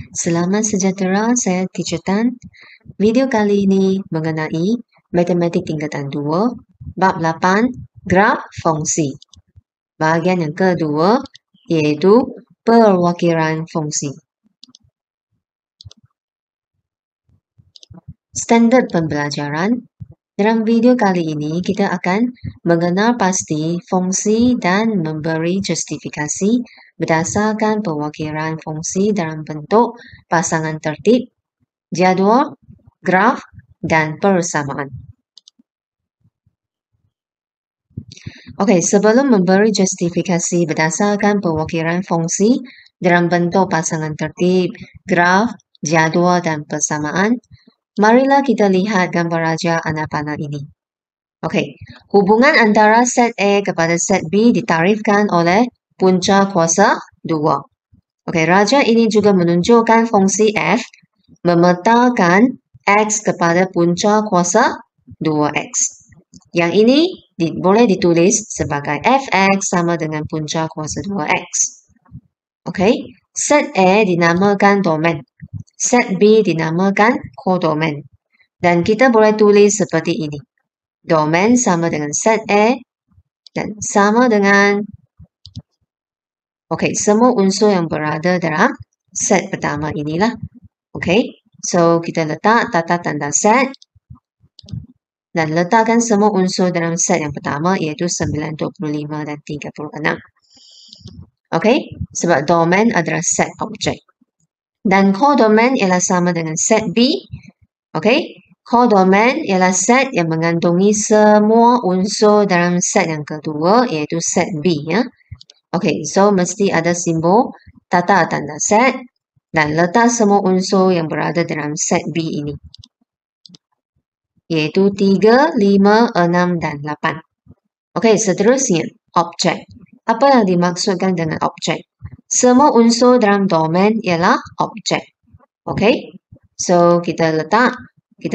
Selamat sejahtera, saya Teacher Tan. Video kali ini mengenai Matematik Tingkatan 2, Bab 8, Graf Fungsi. Bahagian yang kedua, yaitu Perwakilan Fungsi. Standard pembelajaran. Dalam video kali ini, kita akan mengenal pasti fungsi dan memberi justifikasi berdasarkan perwakilan fungsi dalam bentuk pasangan tertib, jadual, graf, dan persamaan. Oke, sebelum memberi justifikasi berdasarkan perwakilan fungsi dalam bentuk pasangan tertib, graf, jadual, dan persamaan, marilah kita lihat gambar raja anak panah ini. Oke, hubungan antara set A kepada set B ditarifkan oleh punca kuasa 2. Oke, raja ini juga menunjukkan fungsi f memetakan x kepada punca kuasa 2x. Yang ini boleh ditulis sebagai fx sama dengan punca kuasa 2x. Oke, set A dinamakan domain. Set B dinamakan kodomain. Dan kita boleh tulis seperti ini. Domain sama dengan set A dan sama dengan semua unsur yang berada dalam set pertama inilah. So kita letak tata tanda set dan letakkan semua unsur dalam set yang pertama iaitu 9, 25 dan 36. Sebab domain adalah set objek. Dan codomain ialah sama dengan set B. Codomain ialah set yang mengandungi semua unsur dalam set yang kedua iaitu set B ya. So mesti ada simbol tata tanda set dan letak semua unsur yang berada dalam set B ini. Iaitu 3, 5, 6 dan 8. Seterusnya objek. Apa yang dimaksudkan dengan objek? Semua unsur dalam domain ialah objek. So kita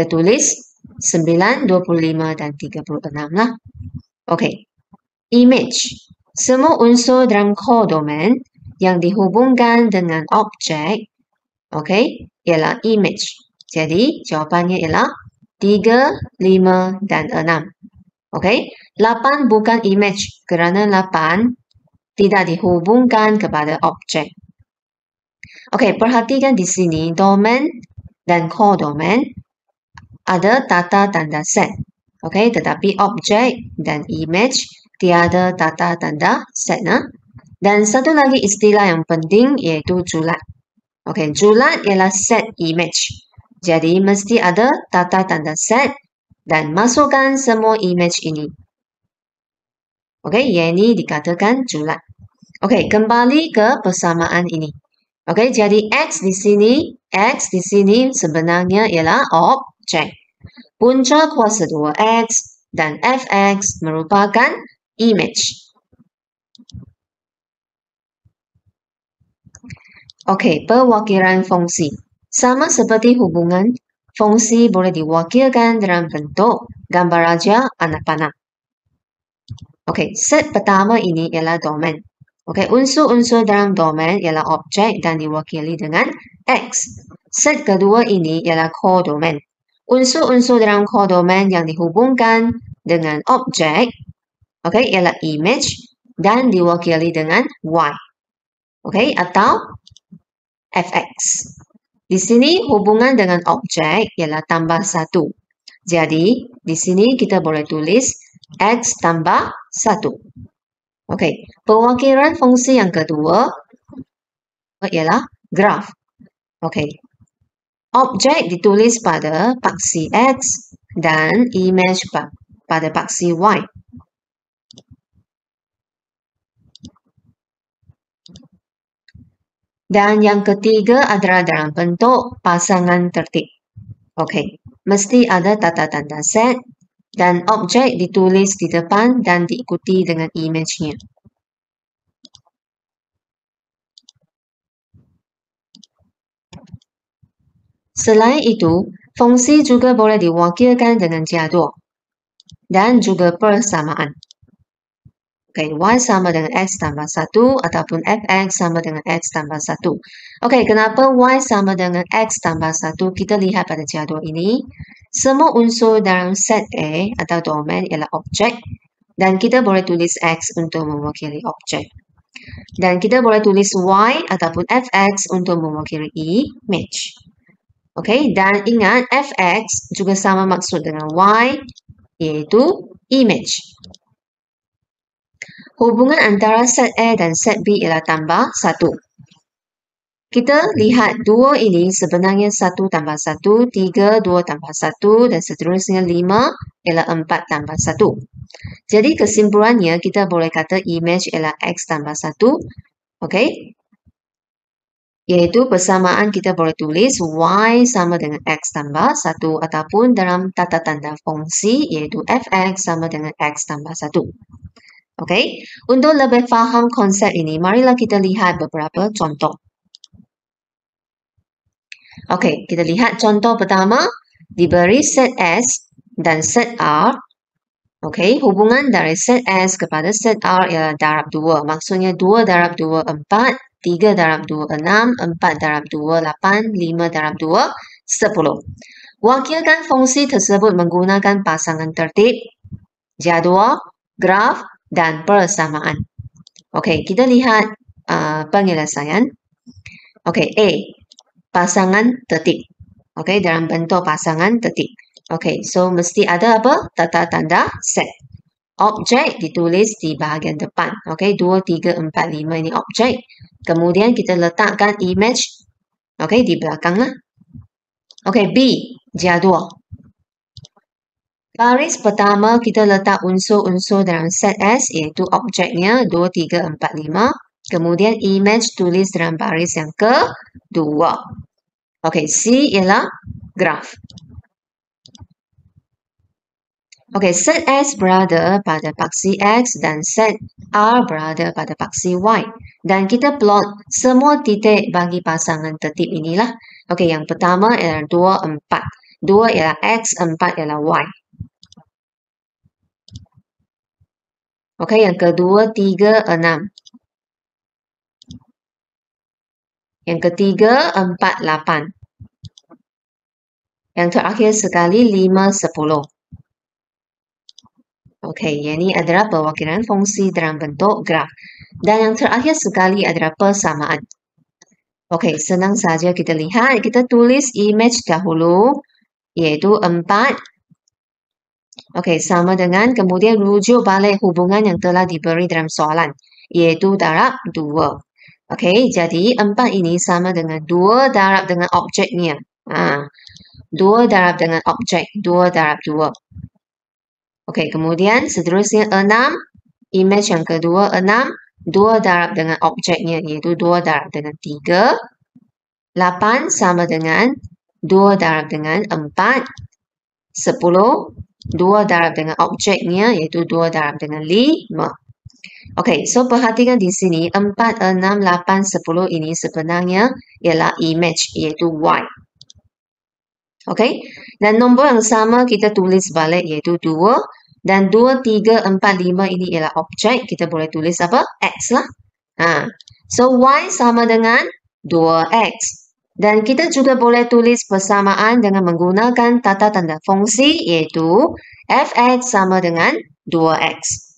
tulis 9, 25 dan 36 lah. Image. Semua unsur dalam codomain yang dihubungkan dengan objek, ialah image. Jadi jawapannya ialah 3, 5 dan 6. 8 bukan image kerana 8 tidak dihubungkan kepada objek. Perhatikan di sini domain dan codomain ada tata tanda set. Tetapi objek dan image tiada tata tanda set. Dan satu lagi istilah yang penting iaitu julat. Julat ialah set image. Jadi mesti ada tata tanda set dan masukkan semua image ini. Yang ini dikatakan julat. Kembali ke persamaan ini. Jadi X di sini sebenarnya ialah objek. Punca kuasa 2X dan Fx merupakan image. Perwakilan fungsi. Sama seperti hubungan, fungsi boleh diwakilkan dalam bentuk gambar raja anak panah. Set pertama ini ialah domain. Unsur-unsur dalam domain ialah objek dan diwakili dengan X. Set kedua ini ialah codomain. Unsur-unsur dalam codomain yang dihubungkan dengan objek, ialah image dan diwakili dengan Y. Atau Fx. Di sini hubungan dengan objek ialah tambah 1. Jadi, di sini kita boleh tulis X tambah 1. Perwakilan fungsi yang kedua ialah graf. Objek ditulis pada paksi X dan image pada paksi Y. Dan yang ketiga adalah dalam bentuk pasangan tertib. Mesti ada tata tanda set dan objek ditulis di depan dan diikuti dengan image-nya. Selain itu, fungsi juga boleh diwakilkan dengan jadual dan juga persamaan. Okay, Y sama dengan X tambah 1 ataupun Fx sama dengan X tambah 1. Okay, kenapa Y sama dengan X tambah 1? Kita lihat pada jadual ini. Semua unsur dalam set A atau domain ialah objek dan kita boleh tulis X untuk mewakili objek. Dan kita boleh tulis Y ataupun Fx untuk mewakili image. Okay, dan ingat Fx juga sama maksud dengan Y, iaitu image. Hubungan antara set A dan set B ialah tambah 1. Kita lihat 2 ini sebenarnya 1 tambah 1, 3, 2 tambah 1 dan seterusnya 5 ialah 4 tambah 1. Jadi kesimpulannya kita boleh kata image ialah X tambah 1. Okay? Iaitu persamaan kita boleh tulis Y sama dengan X tambah 1 ataupun dalam tata tanda fungsi iaitu Fx sama dengan X tambah 1. Okay, untuk lebih faham konsep ini, marilah kita lihat beberapa contoh. Okay, kita lihat contoh pertama, diberi set S dan set R. Okay, hubungan dari set S kepada set R ialah darab 2. Maksudnya 2 darab 2, 4, 3 darab 2, 6, 4 darab 2, 8, 5 darab 2, 10. Wakilkan fungsi tersebut menggunakan pasangan tertib, jadual, graf, dan persamaan. Okey, kita lihat penyelesaian. Okey, A. Pasangan tertib. Okey, dalam bentuk pasangan tertib. Okey, so mesti ada apa? Tata tanda set. Objek ditulis di bahagian depan. Okey, 2, 3, 4, 5 ini objek. Kemudian kita letakkan image okey di belakang lah. Okey, B. Jadual. Baris pertama kita letak unsur-unsur dalam set S iaitu objeknya 2, 3, 4, 5. Kemudian image tulis dalam baris yang kedua. Okey, C ialah graf. Okey, set S berada pada paksi X dan set R berada pada paksi Y. Dan kita plot semua titik bagi pasangan tertib inilah. Okey, yang pertama ialah 2, 4. 2 ialah X, 4 ialah Y. Okey, yang kedua 3, 6. Yang ketiga 4, 8. Yang terakhir sekali 5, 10. Okey, yang ini adalah perwakilan fungsi dalam bentuk graf. Dan yang terakhir sekali adalah persamaan. Okey, senang saja kita lihat. Kita tulis image dahulu, iaitu 4. Okey, sama dengan kemudian rujuk balik hubungan yang telah diberi dalam soalan, iaitu darab 2. Okey, jadi 4 ini sama dengan 2 darab dengan objeknya. 2 darab dengan objek, 2 darab 2. Okey, kemudian seterusnya 6, image yang kedua 6, 2 darab dengan objeknya, iaitu 2 darab dengan 3. 8 sama dengan 2 darab dengan 4. 10, 2 darab dengan objeknya iaitu 2 darab dengan 5. Okey, so perhatikan di sini 4, 6, 8, 10 ini sebenarnya ialah image iaitu Y. Okey, dan nombor yang sama kita tulis balik iaitu 2 dan 2, 3, 4, 5 ini ialah objek. Kita boleh tulis apa? X lah. So Y sama dengan 2X. Dan kita juga boleh tulis persamaan dengan menggunakan tata tanda fungsi iaitu Fx sama dengan 2x.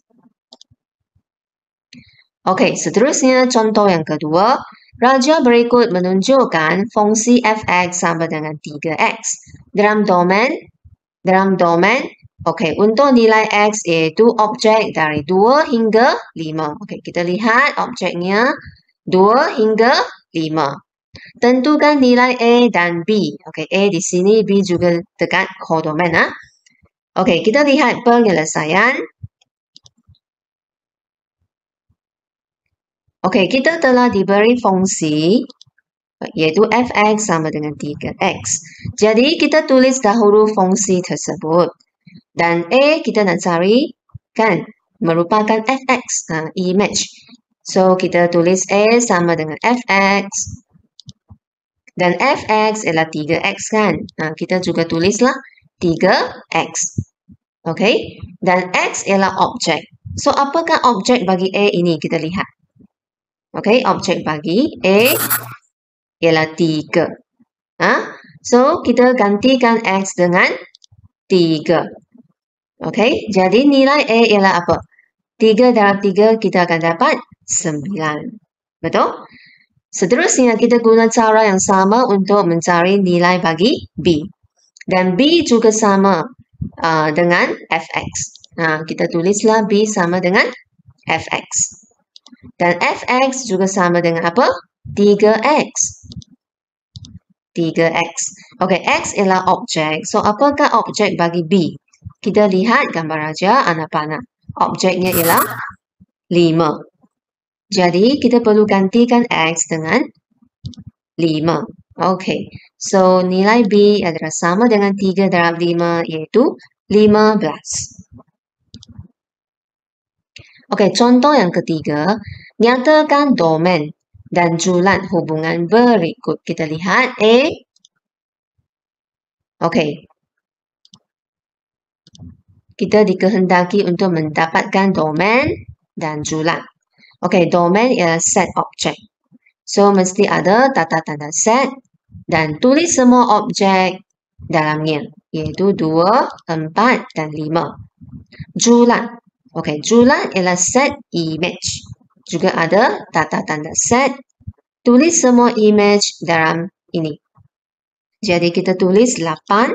Okey, seterusnya contoh yang kedua. Raja berikut menunjukkan fungsi Fx sama dengan 3x. Dalam domain, okey, untuk nilai x iaitu objek dari 2 hingga 5. Okey, kita lihat objeknya 2 hingga 5. Tentukan nilai A dan B. Okey, A di sini, B juga dekat kodomen. Okey, kita lihat penyelesaian. Okey, kita telah diberi fungsi iaitu Fx sama dengan 3x. Jadi, kita tulis dahulu fungsi tersebut. Dan A kita nak cari kan merupakan Fx, image. So, kita tulis A sama dengan Fx. Dan Fx ialah 3x kan. Kita juga tulislah 3x. Okey. Dan x ialah objek. So, apakah objek bagi A ini? Kita lihat. Okay, objek bagi A ialah 3. So, kita gantikan X dengan 3. Okay, jadi nilai A ialah apa? 3 darab 3 kita akan dapat 9. Betul? Seterusnya kita guna cara yang sama untuk mencari nilai bagi B. Dan B juga sama dengan Fx. Kita tulislah B sama dengan Fx. Dan Fx juga sama dengan apa? 3x. 3x. Okey, x ialah objek. So, apakah objek bagi B? Kita lihat gambar raja anak panah. Objeknya ialah 5. Jadi, kita perlu gantikan x dengan 5. Okey, so nilai B adalah sama dengan 3 darab 5 iaitu 15. Okey, contoh yang ketiga, nyatakan domain dan julat hubungan berikut. Kita lihat A. Okey. Kita dikehendaki untuk mendapatkan domain dan julat. Okey, domain ialah set objek. So, mesti ada tata tanda set dan tulis semua objek dalamnya, iaitu 2, 4, dan 5. Julat. Okey, julat ialah set image. Juga ada tata tanda set. Tulis semua image dalam ini. Jadi, kita tulis 8,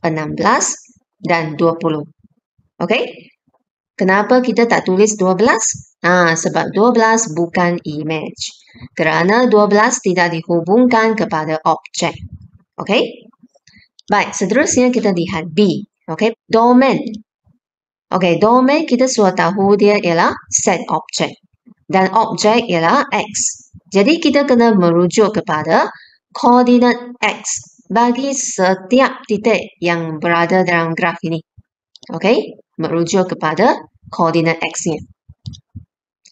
16, dan 20. Okey? Kenapa kita tak tulis 12? Sebab 12 bukan image. Kerana 12 tidak dihubungkan kepada objek. Okey? Baik, seterusnya kita lihat B. Okey, domain. Okey, domain kita sudah tahu dia ialah set objek. Dan objek ialah X. Jadi, kita kena merujuk kepada koordinat X bagi setiap titik yang berada dalam graf ini. Okey, merujuk kepada koordinat X-nya.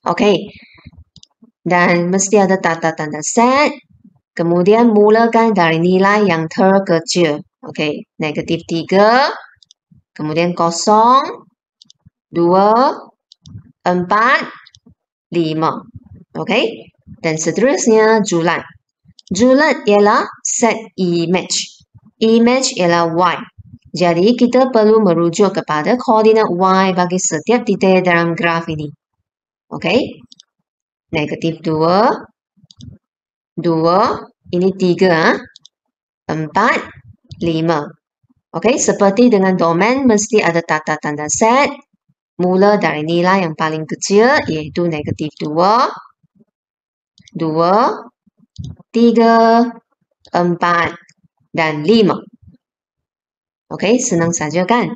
Okey, dan mesti ada tata tanda set. Kemudian mulakan dari nilai yang terkecil. Okey, negatif 3. Kemudian 0, 2, 4, 5. Okey, dan seterusnya julat. Julat ialah set image. Image ialah Y. Jadi, kita perlu merujuk kepada koordinat Y bagi setiap titik dalam graf ini. Okey. Negatif 2. 2. Ini 3. 4. 5. Okey. Seperti dengan domain, mesti ada tata tanda set. Mula dari nilai yang paling kecil, iaitu negatif 2. 2. 3. 4. Dan 5. Okey, senang saja kan?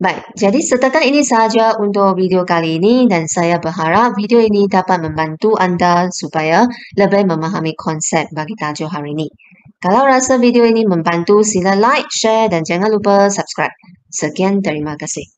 Baik, jadi setakat ini saja untuk video kali ini dan saya berharap video ini dapat membantu anda supaya lebih memahami konsep bagi tajuk hari ini. Kalau rasa video ini membantu, sila like, share dan jangan lupa subscribe. Sekian, terima kasih.